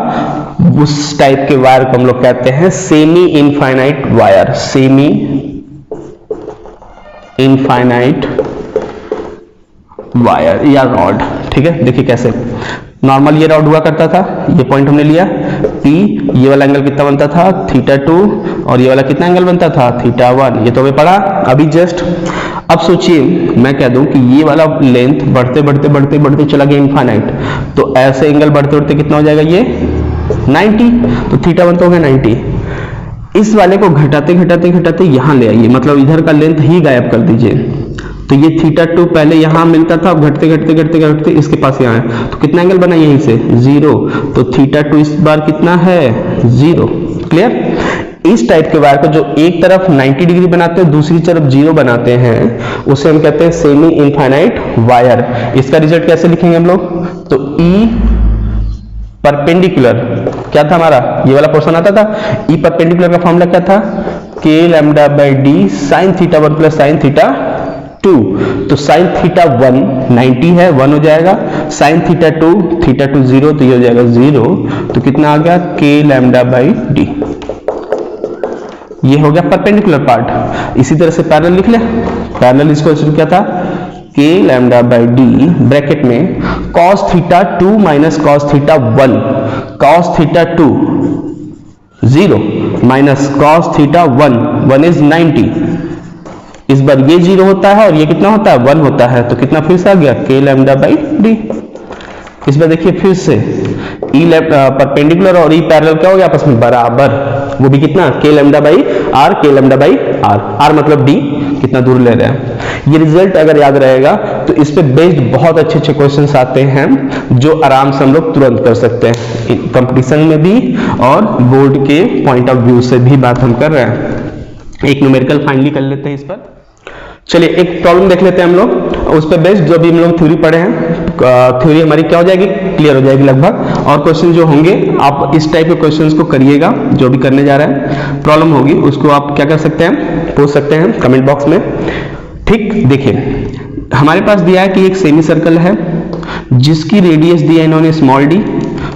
उस टाइप के वायर को हम लोग कहते हैं semi infinite wire, semi infinite wire या रॉड। ठीक है, देखिए कैसे, नॉर्मल ये रॉड हुआ करता था, ये पॉइंट हमने लिया P, ये वाला एंगल कितना बनता था θ2, और ये वाला कितना एंगल बनता था θ1, ये तो हमें पढ़ा अभी जस्ट। अब सोचिए मैं कह दूं कि ये वाला लेंथ बढ़ते बढ़ते बढ़ते बढ़ते चला गया इनफाइनाइट, तो ऐसे एंगल बढ़ते बढ़ते कितना हो जाएगा ये 90, तो θ1 तो हो गया 90। इस वाले को घटाते घटाते घटाते यहां ले आइए, मतलब इधर का लेंथ ही गायब कर दीजिए। तो ये θ2 पहले यहां मिलता था, अब घटते घटते घटते घटते इसके पास यहाँ है, तो कितना एंगल बना यहीं से 0, तो θ2 इस बार कितना है 0। क्लियर? इस टाइप के वायर को जो एक तरफ 90 डिग्री बनाते हैं दूसरी तरफ 0 बनाते हैं उसे हम कहते हैं सेमी इनफाइनाइट वायर। इसका रिजल्ट कैसे लिखेंगे हम लोग? तो E परपेंडिकुलर क्या था हमारा, ये वाला पोर्शन आता था, E परपेंडिकुलर का फॉर्मूला क्या था, k lambda by D sine θ1 plus sine θ2। तो साइन θ1 90 है 1 हो जाएगा, साइन θ2 0 तो ये हो जाएगा 0, तो कितना आ गया k लैम्डा बाई डी। ये हो गया परपेंडिकुलर पार्ट। इसी तरह से पैरेलल लिख ले, पैरेलल इसको क्या था k lambda by D bracket में cos θ2 minus cos θ1, cos θ2 0 minus cos θ1, 1 is 90। इस बार ये 0 होता है और ये कितना होता है 1 होता है, तो कितना फिर से आ गया k लैम्डा बाई डी। इस बार देखिए फिर से E परपेंडिकुलर और E पैरेलल क्या हो गया आपस में बराबर, वो भी कितना k lambda by R, k lambda by R, R मतलब d कितना दूर ले रहे हैं। ये रिजल्ट अगर याद रहेगा तो इस पे बेस्ड बहुत अच्छे अच्छे क्वेश्चंस आते हैं जो आराम से हम लोग तुरंत कर सकते हैं, कंपटीशन में भी और बोर्ड के पॉइंट ऑफ व्यू से भी बात हम कर रहे हैं। एक न्यूमेरिकल फाइनली कर लेते हैं इस पर। चलिए एक प्रॉब्लम देख लेते हैं हम लोग, उस पर बेस्ड जो भी हम लोग थ्योरी पढ़े हैं, थ्योरी हमारी क्या हो जाएगी, क्लियर हो जाएगी लगभग। और क्वेश्चन जो होंगे आप इस टाइप के क्वेश्चंस को करिएगा, जो भी करने जा रहे हैं प्रॉब्लम होगी उसको आप क्या कर सकते हैं, पूछ सकते हैं कमेंट बॉक्स में। ठीक, देखिए हमारे पास दिया है कि एक सेमी सर्कल है जिसकी रेडियस दिया इन्होंने स्मॉल डी,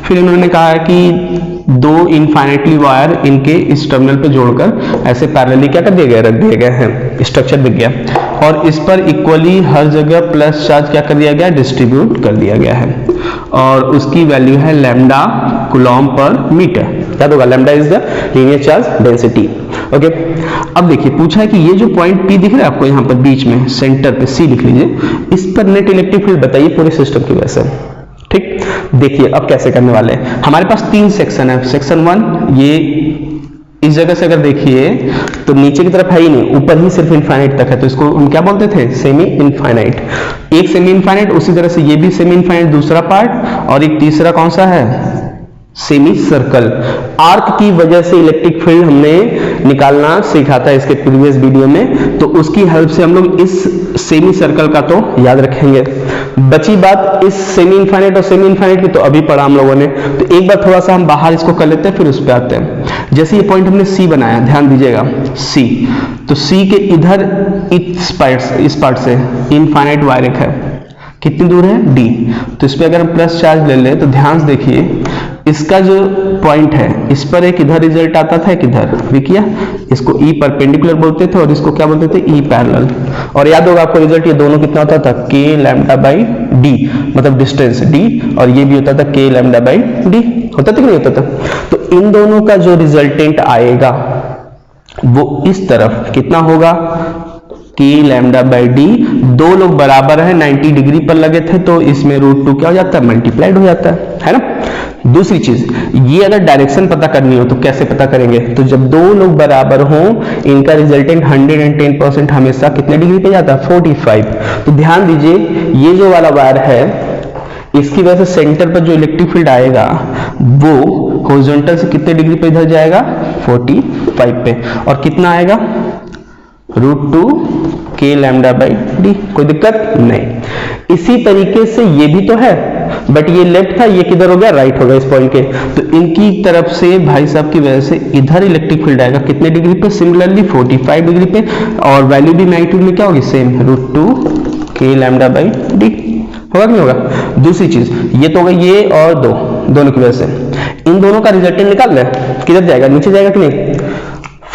फिर इन्होंने कहा है कि दो इनफाइनाइटली वायर इनके इस टर्मिनल पे जोड़कर ऐसे पैरेलली क्या कर दिए गए, रख दिए गए हैं, स्ट्रक्चर दिख गया, और इस पर इक्वली हर जगह प्लस चार्ज क्या कर दिया गया, डिस्ट्रीब्यूट कर दिया गया है, और उसकी वैल्यू है लैम्डा कूलॉम पर मीटर। याद होगा lambda is the linear charge density. Okay, अब देखिए पूछा है कि ये जो पॉइंट P दिख रहा है आपको यहाँ पर बीच में सेंटर पे C लिख लीजिए, इस पर नेट इलेक्ट्रिक फील्ड बताइए पूरे सिस्टम की वजह से। ठीक, देखिए अब कैसे करने वाले हैं। हमारे पास 3 सेक्शन है, सेक्शन 1 ये इस जगह से अगर देखिए तो नीचे की तरफ है ही नहीं, ऊपर ही सिर्फ इनफाइनाइट तक है, तो इसको हम क्या बोलते थे, सेमी इनफाइनाइट। एक सेमी इनफाइनाइट, उसी तरह से ये भी सेमी इनफाइनाइट दूसरा पार्ट, और एक तीसरा कौन सा है, सेमी सर्कल। आर्क की वजह से इलेक्ट्रिक फील्ड हमने निकालना सीखा था इसके प्रीवियस वीडियो में, तो उसकी हेल्प से हम लोग इस सेमी सर्कल का तो याद रखेंगे। बची बात इस सेमी इनफाइनाइट और सेमी इनफाइनाइट की, तो अभी पढ़ा हम लोगों ने, तो एक बार थोड़ा सा हम बाहर इसको कर लेते हैं फिर उस पर आते हैं। जैसे ये पॉइंट हमने C बनाया, ध्यान दीजिएगा C, तो C के इधर इस पार्ट से इनफाइनाइट वायर एक है, कितनी दूर है D, तो इस पर अगर हम प्लस चार्ज ले लें तो ध्यान से देखिए इसका जो पॉइंट है इस पर एक इधर रिजल्ट आता था, एक इधर, देखिए इसको E परपेंडिकुलर बोलते थे और इसको क्या बोलते थे, E पैरेलल। और याद होगा आपको रिजल्ट ये दोनों कितना होता था, k लैम्डा बाई डी, मतलब डिस्टेंस D, और ये भी होता था k लैम्डा बाई डी, होता था कि नहीं होता था। तो इन दोनों का जो रिजल्टेंट आएगा वो इस तरफ कितना होगा, k लैम्डा बाई डी, दो लोग बराबर है 90 डिग्री पर लगे थे, तो इसमें √2 क्या हो जाता है, मल्टीप्लाइड हो जाता है ना। दूसरी चीज, ये अगर डायरेक्शन पता करनी हो तो कैसे पता करेंगे, तो जब दो लोग बराबर हों इनका रिजल्टेंट 110% हमेशा कितने डिग्री पे जाता है, 45। तो ध्यान दीजिए ये जो वाला वायर है इसकी वजह से सेंटर पर जो इलेक्ट्रिक फील्ड आएगा वो हॉरिजॉन्टल से कितने डिग्री पे इधर जाएगा, 45 पे, और कितना आएगा, √2 k लैम्डा बाई डी। कोई दिक्कत नहीं। इसी तरीके से ये भी तो है, बट ये लेफ्ट था, ये किधर हो गया, राइट हो गया इस पॉइंट के, तो इनकी तरफ से भाई साहब की वजह से इधर इलेक्ट्रिक फील्ड आएगा कितने डिग्री पे, सिमिलरली 45 डिग्री पे, और वैल्यू भी मैग्नीट्यूड में क्या होगी, same, √2 k lambda by D. होगा कि नहीं होगा। दूसरी चीज ये तो होगा ये और दोनों की वजह से इन दोनों का रिजल्टेंट निकाल ले, किधर जाएगा, नीचे जाएगा कि नहीं,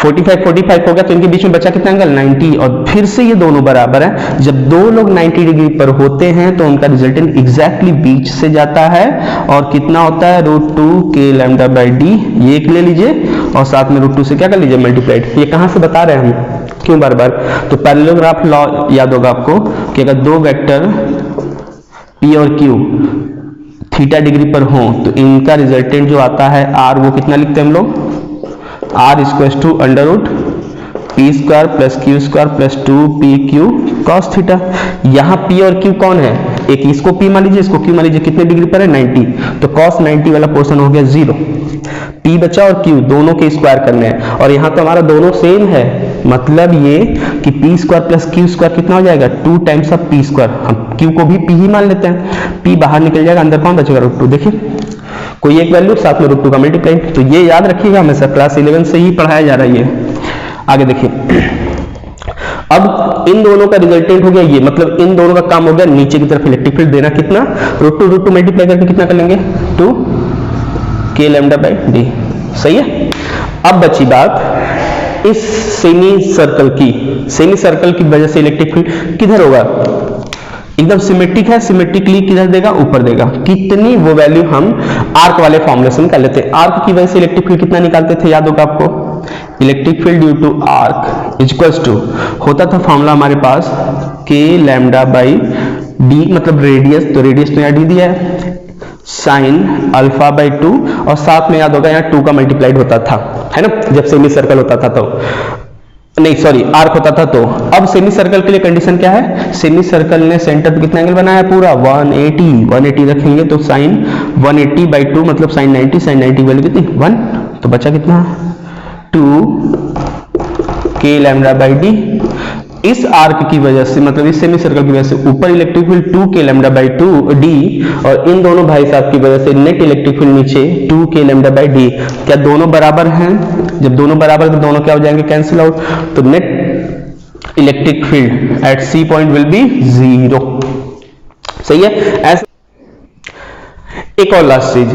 45 हो गया, तो इनके बीच में बचा कितना एंगल, 90, और फिर से ये दोनों बराबर हैं। जब दो लोग 90 डिग्री पर होते हैं तो उनका रिजल्टेंट एग्जैक्टली बीच से जाता है, और कितना होता है, √2 k लैम्डा बाई डी, ये एक ले लीजिए और साथ में √2 से क्या कर लीजिए, मल्टीप्लाइड। ये कहां से बता रहे हैं हम, क्यों बार बार, तो पैरेललोग्राफ लॉ याद होगा आपको कि अगर दो वेक्टर P और Q थीटा डिग्री पर हो तो इनका रिजल्टेंट जो आता है R, वो कितना लिखते हैं हम लोग, R equal to under root P square plus Q square plus 2pq cos theta. यहाँ p और q कौन है, एक इसको p मान लीजिए, इसको q मान लीजिए, कितने डिग्री पर है 90, तो cos 90 वाला पोर्शन हो गया 0, p बचा और q दोनों के स्क्वायर करने हैं, और यहाँ तो हमारा दोनों सेम है, मतलब ये कि p square plus Q square कितना हो जाएगा 2 टाइम्स ऑफ p स्क्वायर, हम q को भी p ही मान लेते हैं, p बाहर निकल जाएगा, अंदर कौन बचेगा √2, देखिए कोई एक वैल्यू साथ में √2 का मल्टीप्लाई, तो ये याद रखिएगा हमेशा, क्लास 11 से ही पढ़ाया जा रहा है ये। आगे देखिए, अब इन दोनों का रिजल्टेंट हो गया ये, मतलब इन दोनों का काम हो गया नीचे की तरफ इलेक्ट्रिक फील्ड देना, कितना √2 मल्टीप्लाई करके कितना कर लेंगे 2k λ/d, सही है। अब बची बात इस सेमी सर्कल की वजह से इलेक्ट्रिक फील्ड किधर होगा, एकदम सिमेट्रिक है, सिमेट्रिकली किधर देगा, ऊपर देगा, कितनी वो वैल्यू हम आर्क वाले फॉर्मूले से निकाल लेते हैं। आर्क की वजह से इलेक्ट्रिक फील्ड कितना निकालते थे, याद होगा आपको, electric field due to arc equals to होता था फॉर्मूला हमारे पास k λ/d, मतलब रेडियस, तो रेडियस तो यहाँ d दिया है, साइन α/2, और साथ में याद होगा यहाँ 2 का मल्टीप्लाइड होता था, है ना, जब सेमी सर्कल होता था तो, नहीं सॉरी आर्क होता था। तो अब सेमी सर्कल के लिए कंडीशन क्या है, सेमी सर्कल ने सेंटर पे कितना एंगल बनाया है, पूरा 180 रखेंगे, तो साइन 180/2 मतलब साइन 90 वैल्यू कितनी 1, तो बचा कितना 2k λ/d। इस आर्क की वजह से, मतलब इस सेमी सर्कल की वजह से ऊपर इलेक्ट्रिक फील्ड 2k λ/2d, और इन दोनों भाई साहब की वजह से नेट इलेक्ट्रिक फील्ड नीचे 2k λ/d। क्या दोनों बराबर हैं, जब दोनों बराबर तो दोनों क्या हो जाएंगे, कैंसिल आउट, तो net electric field at C point will be 0, सही है। एक और लास्ट चीज,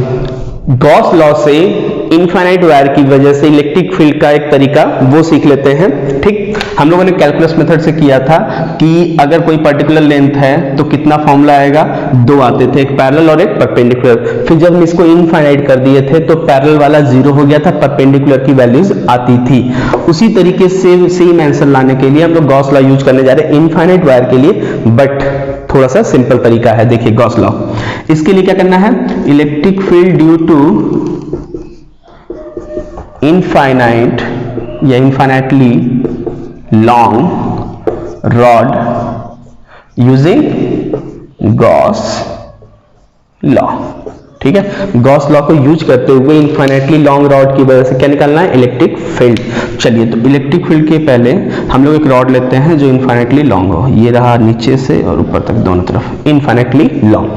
गॉस लॉ से इनफाइनाइट वायर की वजह से इलेक्ट्रिक फील्ड का एक तरीका वो सीख लेते हैं, ठीक। हम लोगों ने कैलकुलस मेथड से किया था कि अगर कोई पर्टिकुलर लेंथ है तो कितना फॉर्मूला आएगा, 2 आते थे, एक पैरेलल और एक परपेंडिकुलर। फिर जब हम इसको इनफाइनाइट कर दिए थे तो पैरेलल वाला 0 हो गया था, परपेंडिकुलर की वैल्यूज आती थी। उसी तरीके से सेम आंसर लाने के लिए हम लोग गॉस लॉ यूज करने जा रहे हैं इनफाइनाइट वायर के लिए, बट थोड़ा सा सिंपल तरीका है। देखिए गॉस लॉ, इसके लिए क्या करना है, electric field due to infinite या infinitely long rod using Gauss law, ठीक है। गॉस लॉ को यूज करते हुए इनफाइनाइटली लॉन्ग रॉड की वजह से क्या निकालना है, इलेक्ट्रिक फील्ड। चलिए, तो इलेक्ट्रिक फील्ड के पहले हम लोग एक रॉड लेते हैं जो इनफाइनाइटली लॉन्ग हो, ये रहा नीचे से और ऊपर तक दोनों तरफ इनफाइनाइटली लॉन्ग।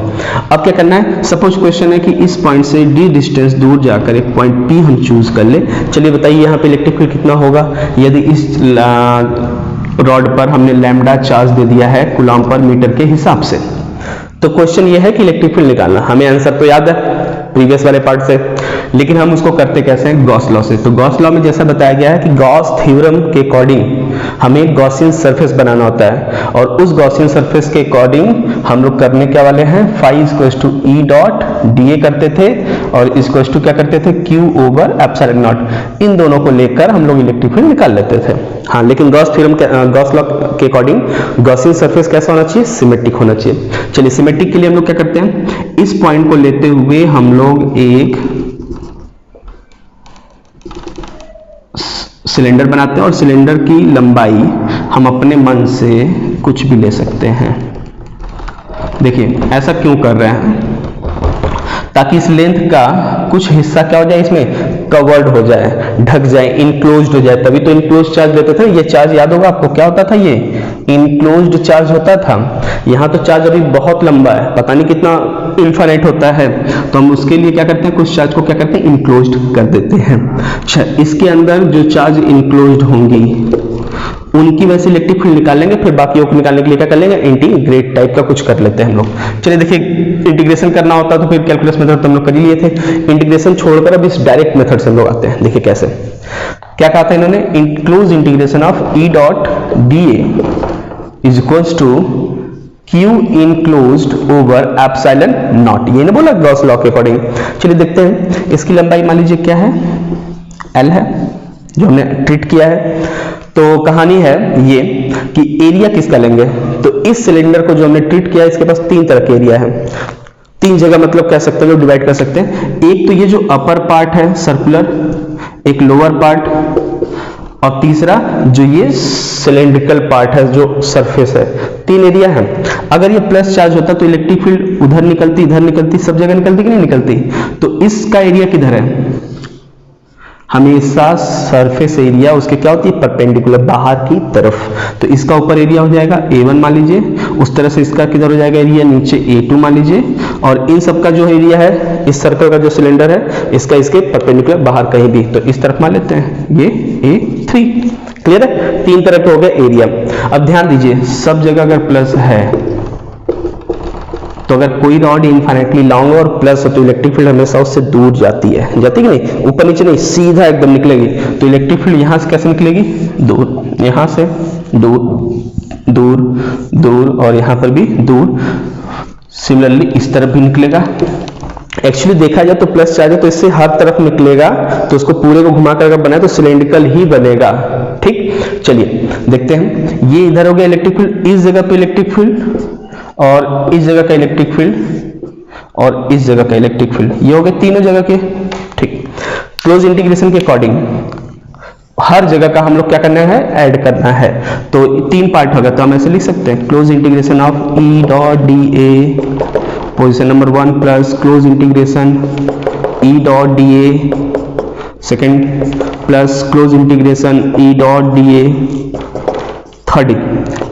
अब क्या करना है, सपोज क्वेश्चन है कि इस पॉइंट से d डिस्टेंस दूर जाकर एक पॉइंट P हम चूज कर ले। चलिए बताइए यहाँ पे इलेक्ट्रिक फील्ड कितना होगा, यदि इस रॉड पर हमने लैम्डा चार्ज दे दिया है कूलम पर मीटर के हिसाब से। तो क्वेश्चन ये है कि इलेक्ट्रिक फील्ड निकालना, हमें आंसर तो याद है प्रीवियस वाले पार्ट से, लेकिन हम उसको करते कैसे हैं, गॉस लॉ से। तो गॉस लॉ में जैसा बताया गया है कि गॉस थ्योरम के अकॉर्डिंग हमें गॉसियन सरफेस बनाना होता है, और उस गॉसियन सरफेस के अकॉर्डिंग हम लोग करने क्या वाले हैं, phi equal to E dot da करते थे, और इक्वल टू क्या करते थे, q ओवर एप्सिलॉन नॉट। इन दोनों को लेकर हम लोग इलेक्ट्रिक फील्ड निकाल लेते थे। हाँ, लेकिन गॉस थ्योरम गॉस लॉ के अकॉर्डिंग गॉसियन सरफेस कैसा होना चाहिए, सिमेट्रिक होना चाहिए। चलिए, सिमेट्रिक के लिए हम लोग क्या करते हैं, इस पॉइंट को लेते हुए हम लोग एक सिलेंडर बनाते हैं, और सिलेंडर की लंबाई हम अपने मन से कुछ भी ले सकते हैं। देखिए ऐसा क्यों कर रहे हैं, ताकि इस लेंथ का कुछ हिस्सा क्या हो जाए, इसमें कवर्ड हो जाए, ढक जाए, इनक्लोज्ड हो जाए। तभी तो इनक्लोज्ड चार्ज देते थे। ये चार्ज याद होगा आपको, क्या होता था, ये इनक्लोज्ड चार्ज होता था। यहाँ तो चार्ज अभी बहुत लंबा है, पता नहीं कितना इनफाइनाइट होता है, तो हम उसके लिए क्या करते हैं, कुछ चार्ज को क्या करते हैं, इनक्लोज्ड कर देते हैं। अच्छा, इसके अंदर जो चार्ज इनक्लोज्ड होंगी उनकी वजह से इलेक्ट्रिक फील्ड निकाल लेंगे, फिर बाकी को निकालने के लिए क्या कर लेंगे, इंटीग्रेट टाइप का कुछ कर लेते हैं हम लोग। चलिए देखिए, इंटीग्रेशन करना होता तो फिर कैलकुलस मेथड तो हम लोग कर ही लिए थे, इंटीग्रेशन छोड़कर अब इस डायरेक्ट मेथड से हम लोग आते हैं। देखिए कैसे, क्या कहा था इन्होंने, enclose integration of E dot D is equals to Q enclosed over epsilon naught, ये ना बोला गॉस लॉ के अकॉर्डिंग। चलिए देखते हैं, इसकी लंबाई मान लीजिए क्या है, L है, जो हमने ट्रीट किया है। तो कहानी है ये कि एरिया किसका लेंगे, तो इस सिलेंडर को जो हमने ट्रीट किया है इसके पास 3 तरह के एरिया है, 3 जगह मतलब कह सकते हैं, डिवाइड कर सकते हैं। एक तो ये जो अपर पार्ट है सर्कुलर, एक लोअर पार्ट, और तीसरा जो ये सिलेंड्रिकल पार्ट है, जो सरफेस है। 3 एरिया है। अगर ये प्लस चार्ज होता तो इलेक्ट्रिक फील्ड उधर निकलती, इधर निकलती, सब जगह निकलती कि नहीं निकलती। तो इसका एरिया किधर है, हमेशा सरफेस एरिया उसके क्या होती है, परपेंडिकुलर, बाहर की तरफ। तो इसका ऊपर एरिया हो जाएगा A1 मान लीजिए, उस तरह से इसका किधर हो जाएगा एरिया, नीचे A2 मान लीजिए, और इन सब का जो एरिया है, इस सर्कल का जो सिलेंडर है, इसका इसके परपेंडिकुलर बाहर कहीं भी, तो इस तरफ मान लेते हैं, ये A3। क्लियर है, 3 तरह के हो गए एरिया। अब ध्यान दीजिए, सब जगह अगर प्लस है तो अगर कोई रॉड इनफाइनाइटली लॉन्ग और प्लस है तो इलेक्ट्रिक फील्ड हमेशा उससे दूर जाती है, जाती कि नहीं, ऊपर नीचे नहीं, सीधा एकदम निकलेगी। तो इलेक्ट्रिक फील्ड यहां से कैसे निकलेगी, दूर, यहां से दूर, दूर, दूर, और यहां पर भी दूर। सिमिलरली इस तरफ भी निकलेगा। एक्चुअली देखा जाए तो प्लस चार्ज है तो इससे हर तरफ निकलेगा, तो उसको पूरे को घुमा कर अगर बनाए तो सिलेंड्रिकल ही बनेगा। ठीक, चलिए देखते हैं। ये इधर हो गया इलेक्ट्रिक फील्ड, इस जगह पे इलेक्ट्रिक फील्ड, और इस जगह का इलेक्ट्रिक फील्ड, और इस जगह का इलेक्ट्रिक फील्ड, ये हो गए तीनों जगह के। ठीक, क्लोज इंटीग्रेशन के अकॉर्डिंग हर जगह का हम लोग क्या करना है, ऐड करना है। तो 3 पार्ट होगा, तो हम ऐसे लिख सकते हैं, close integration of E dot dA position number 1 plus close integration E dot dA second plus close integration E dot dA third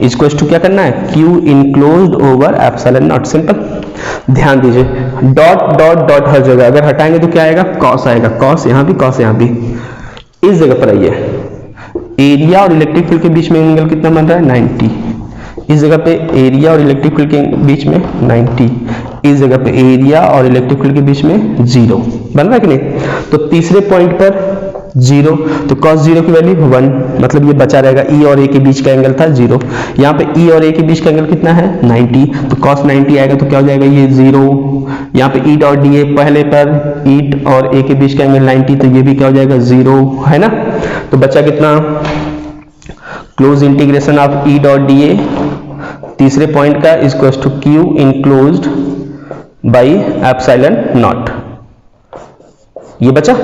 equal to क्या करना है, Q enclosed over epsilon naught. Simple. ध्यान दीजिए, डॉट डॉट डॉट हर जगह, अगर हटाएंगे तो क्या आएगा, कॉस आएगा, कॉस यहां भी, कॉस यहां भी। इस जगह पर आइए, एरिया और इलेक्ट्रिक फील्ड के बीच में एंगल कितना बन रहा है, 90। इस जगह पे एरिया और इलेक्ट्रिक फील्ड के बीच में 90, इस जगह पे एरिया और इलेक्ट्रिक फील्ड के बीच में 0 बन रहा है कि नहीं। तो तीसरे पॉइंट पर 0, तो cos 0 की वैल्यू 1, मतलब ये बचा रहेगा। E और A के बीच का एंगल था 0, यहाँ पे E और A के बीच का एंगल कितना है, 90, तो cos 90 आएगा तो क्या हो जाएगा, ये 0। यहाँ पे E डॉट dA पहले पर E और A के बीच का एंगल 90, तो ये भी क्या हो जाएगा, 0, है ना। तो बचा कितना, close integration of E dot dA तीसरे पॉइंट का equal to Q enclosed by epsilon naught, ये बचा।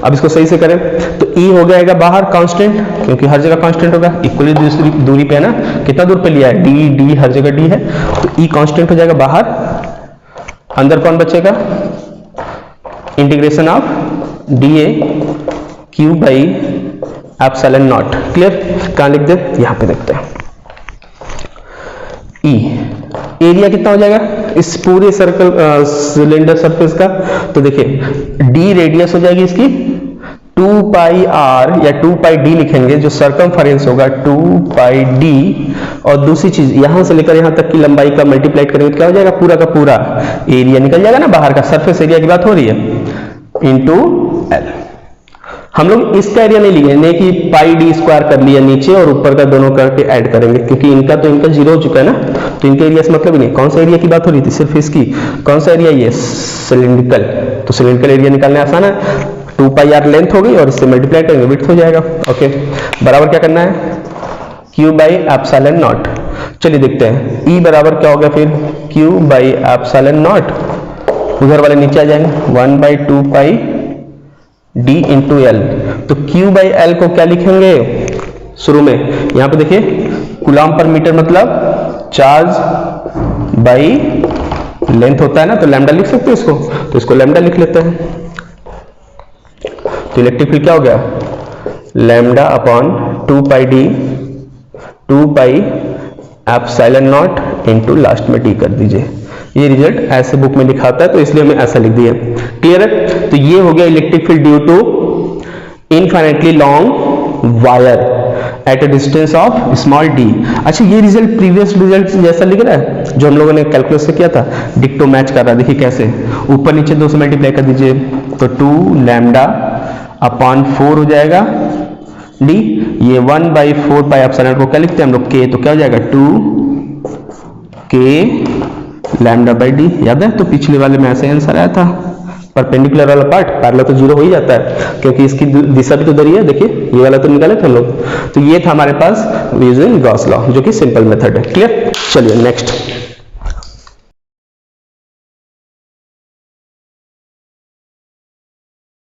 अब इसको सही से करें तो E हो जाएगा बाहर कांस्टेंट, क्योंकि हर जगह कांस्टेंट होगा, इक्वली दूरी पे है ना, कितना दूर पे लिया है, D हर जगह D है, तो E कांस्टेंट हो जाएगा बाहर। अंदर कौन बचेगा, integration of dA Q by epsilon not. Clear, कहां लिख दे, यहां पे देखते हैं। E एरिया कितना हो जाएगा इस पूरे सर्कल सिलेंडर सरफेस का, तो देखिए D रेडियस हो जाएगी इसकी 2 पाई R या 2 पाई D लिखेंगे, जो सर्कमफरेंस होगा 2 पाई D, और दूसरी चीज यहां से लेकर यहां तक की लंबाई का मल्टीप्लाई करेंगे तो क्या हो जाएगा, पूरा का पूरा एरिया निकल जाएगा ना, बाहर का सरफेस एरिया की बात हो रही है, इंटू L। हम लोग इसका एरिया नहीं लिए, नहीं कि पाई D स्क्वायर कर लिया नीचे और ऊपर का दोनों करके ऐड करेंगे, क्योंकि इनका 0 हो चुका है ना, तो इनके एरिया से मतलब ही नहीं। कौन सा एरिया की बात हो रही थी, सिर्फ इसकी, कौन सा एरिया, ये सिलिंड्रिकल। तो सिलिंड्रिकल एरिया निकालने आसान है, 2 पाई R लेंथ हो गई और इससे मल्टीप्लाई करेंगे विड्थ हो जाएगा। ओके, बराबर क्या करना है, Q बाई एप्सिलॉन नॉट। चलिए देखते हैं, E बराबर क्या होगा फिर, Q बाई एप्सिलॉन नॉट, उधर वाले नीचे आ जाएंगे, 1 by 2 pi D into L। तो Q बाई L को क्या लिखेंगे शुरू में, यहां पे देखिए कूलम पर मीटर मतलब चार्ज बाई लेंथ होता है ना, तो लैम्डा लिख सकते हैं इसको, तो इसको लैम्डा लिख लेते हैं। तो इलेक्ट्रिक फील्ड क्या हो गया, lambda upon 2 pi D 2 pi epsilon not into last में D कर दीजिए। ये रिजल्ट ऐसे बुक में लिखा होता है, तो इसलिए हमने ऐसा लिख दिया। क्लियर है, तो ये हो गया electric field due to infinitely long wire at a distance of small d। अच्छा, ये रिजल्ट प्रीवियस रिजल्ट जैसा लिख रहा है जो हम लोगों ने कैलकुलस से किया था, डिक्टो मैच कर रहा है। देखिए कैसे, ऊपर नीचे 2 से मल्टीप्लाई कर दीजिए, तो 2 लैम्डा अपॉन 4 हो जाएगा d, ये 1 बाई 4 पाई एप्सिलॉन को क्या लिखते हैं हम लोग, k, तो क्या हो जाएगा 2 k लैम्डा बाई d। याद है, तो पिछले वाले में ऐसे आंसर आया था, परपेंडिकुलर वाला पार्ट, पैरेलल तो 0 हो ही जाता है, क्योंकि इसकी दिशा भी तो उधर ही है। देखिए ये वाला तो निकाले थे हम लोग। तो ये था हमारे पास यूजिंग गॉस लॉ, जो कि सिंपल मेथड है। क्लियर, चलिए नेक्स्ट।